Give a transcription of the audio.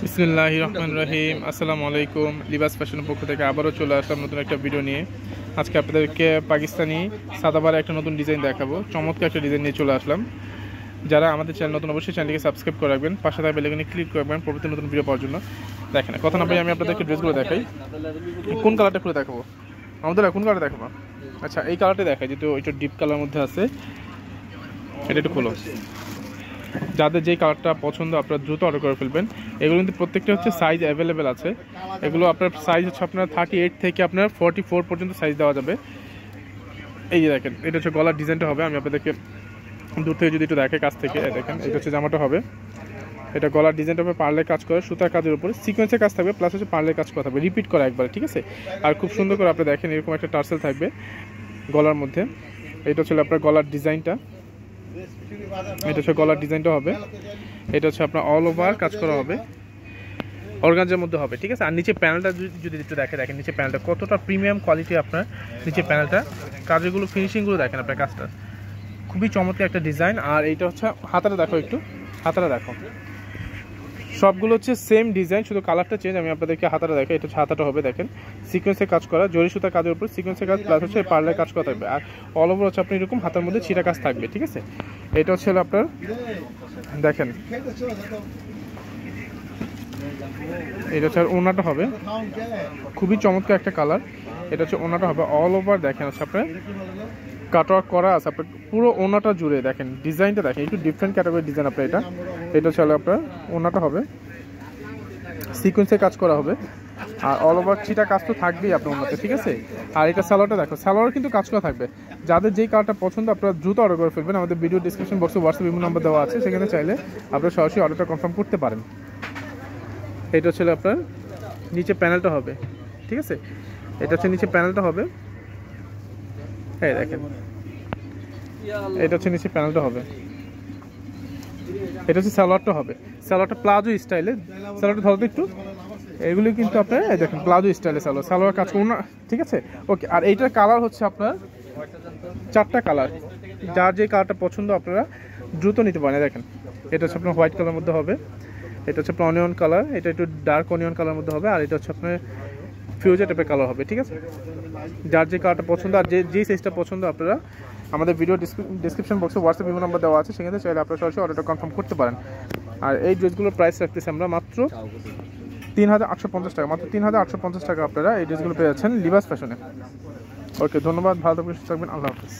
বিসমিল্লাহির রহমানির রহিম। আসসালামু আলাইকুম। লিবাস ফ্যাশনের পক্ষ থেকে আবারও চলে আসলাম নতুন একটা ভিডিও নিয়ে। আজকে আপনাদেরকে পাকিস্তানি সাদাবারে একটা নতুন ডিজাইন দেখাবো। চমৎকার একটা ডিজাইন নিয়ে চলে আসলাম। যারা আমাদের চ্যানেল নতুন অবশ্যই চ্যানেলটিকে সাবস্ক্রাইব করে রাখবেন, পাশে থাকা বেল আইকনে ক্লিক করে রাখবেন পরবর্তী নতুন ভিডিও পাওয়ার জন্য। দেখেন কথা না বলে আমি আপনাদেরকে ড্রেসগুলো দেখাই। কোন কালারটা খুলে দেখাবো আমাদের? কোন কালারটা দেখাবো? আচ্ছা, এই কালারটা দেখাই, যেহেতু ওইটা ডিপ কালার মধ্যে আছে। এটা একটু খোলো। যাদের যেই কালারটা পছন্দ আপনারা দ্রুত অর্ডার করে ফেলবেন। এগুলো কিন্তু প্রত্যেকটা হচ্ছে সাইজ অ্যাভেলেবেল আছে। এগুলো আপনার সাইজ হচ্ছে আপনার 38 থেকে আপনার 44 পর্যন্ত সাইজ দেওয়া যাবে। এই যে দেখেন, এটা হচ্ছে গলার ডিজাইনটা হবে। আমি আপনাদেরকে দূর থেকে যদি একটু দেখে কাছ থেকে দেখেন, এটা হচ্ছে জামাটা হবে। এটা গলার ডিজাইনটা হবে পার্লের কাজ করে, সুতার কাজের উপরে সিকোয়েন্সের কাজ থাকবে, প্লাস হচ্ছে পার্লের কাজ করা থাকবে, রিপিট করা একবার, ঠিক আছে। আর খুব সুন্দর করে আপনি দেখেন এরকম একটা টার্সেল থাকবে গলার মধ্যে। এটা হচ্ছে আপনার গলার ডিজাইনটা। এটা হচ্ছে গলার ডিজাইনটা হবে। এটা হচ্ছে আপনার অল ওভার কাজ করা হবে, অর্গানজার মধ্যে হবে, ঠিক আছে। আর নিচে প্যানেলটা যদি একটু দেখেন নিচে প্যানেলটা কতটা প্রিমিয়াম কোয়ালিটি। আপনার নিচে প্যানেলটা কাজগুলো ফিনিশিংগুলো দেখেন, আপনার কাজটা খুবই চমৎকার একটা ডিজাইন। আর এইটা হচ্ছে হাতাটা দেখো, একটু হাতাটা দেখো। সবগুলো হচ্ছে সেম ডিজাইন, শুধু কালারটা চেঞ্জ। আমি আপনাদেরকে হাতাটা দেখাই। এটা হচ্ছে হাতাটা হবে, দেখেন সিকোয়েন্সের কাজ করা, জরি সুতার কাজের উপর সিকোয়েন্সের কাজ, প্লাস হচ্ছে পার্লার কাজ করা থাকবে। আর অল ওভার হচ্ছে আপনি এরকম হাতার মধ্যে ছিটা কাজ থাকবে, ঠিক আছে। এটা হচ্ছে আপনার দেখেন, এটা হচ্ছে ওনাটা হবে, খুবই চমৎকার একটা কালার। এটা হচ্ছে ওনাটা হবে অল ওভার, দেখেন হচ্ছে আপনার কাটওয়ার্ক করা আছে আপনার পুরো ওনাটা জুড়ে। দেখেন ডিজাইনটা দেখেন, একটু ডিফারেন্ট ক্যাটাগরির ডিজাইন আপনার। এটা হচ্ছে আপনার ওনাটা হবে, সিকোয়েন্সে কাজ করা হবে, আর অল ওভার ছিটা কাজ তো থাকবেই আপনার ওনাতে, ঠিক আছে। আর এটা সালোয়ারটা দেখো, সালোয়ার কিন্তু কাজ করা থাকবে। যাদের যেই কালারটা পছন্দ আপনারা দ্রুত অর্ডার করে ফেলবেন। আমাদের ভিডিও ডিসক্রিপশন বক্সে হোয়াটসঅ্যাপ ইমো নাম্বার দেওয়া আছে, সেখানে চাইলে আপনারা সরাসরি অর্ডারটা কনফার্ম করতে পারেন। এটা হচ্ছে আপনার নিচে প্যানেলটা হবে, ঠিক আছে। এটা হচ্ছে নিচে প্যানেলটা হবে, হ্যাঁ দেখেন, এটা হচ্ছে নিচে প্যানেলটা হবে। এটা হচ্ছে সালোয়ারটা হবে, সালোয়ারটা প্লাজো স্টাইলে। সালোয়ারটা ধরতে একটু, এগুলি কিন্তু আপনার দেখেন প্লাজো স্টাইলে সালোয়ার কাজ করুন না, ঠিক আছে। ওকে, আর এইটার কালার হচ্ছে আপনার 4টা কালার। যার যে কালারটা পছন্দ আপনারা দ্রুত নিতে পারেন। দেখেন এটা হচ্ছে আপনার হোয়াইট কালার মধ্যে হবে, এটা হচ্ছে আপনার অনিয়ন কালার, এটা একটু ডার্ক অনিয়ন কালার মধ্যে হবে, আর এটা হচ্ছে আপনার ফিউজার টাইপের কালার হবে, ঠিক আছে। যার যে কালারটা পছন্দ আর যে সাইজটা পছন্দ আপনারা আমাদের ভিডিও ডিসক্রিপশন বক্সে হোয়াটসঅ্যাপ ইমো নাম্বার দেওয়া আছে, সেখানে চাইলে আপনারা সরাসরি অর্ডারটা কনফার্ম করতে পারেন। আর এই ড্রেসগুলোর প্রাইস রাখতেছি আমরা মাত্র 3850 টাকা। মাত্র 3850 টাকা আপনারা এই ড্রেসগুলো পেয়ে যাচ্ছেন লিবাস ফ্যাশনে। ওকে, ধন্যবাদ, ভালো থাকবেন, সুস্থ থাকবেন, আল্লাহ হাফেজ।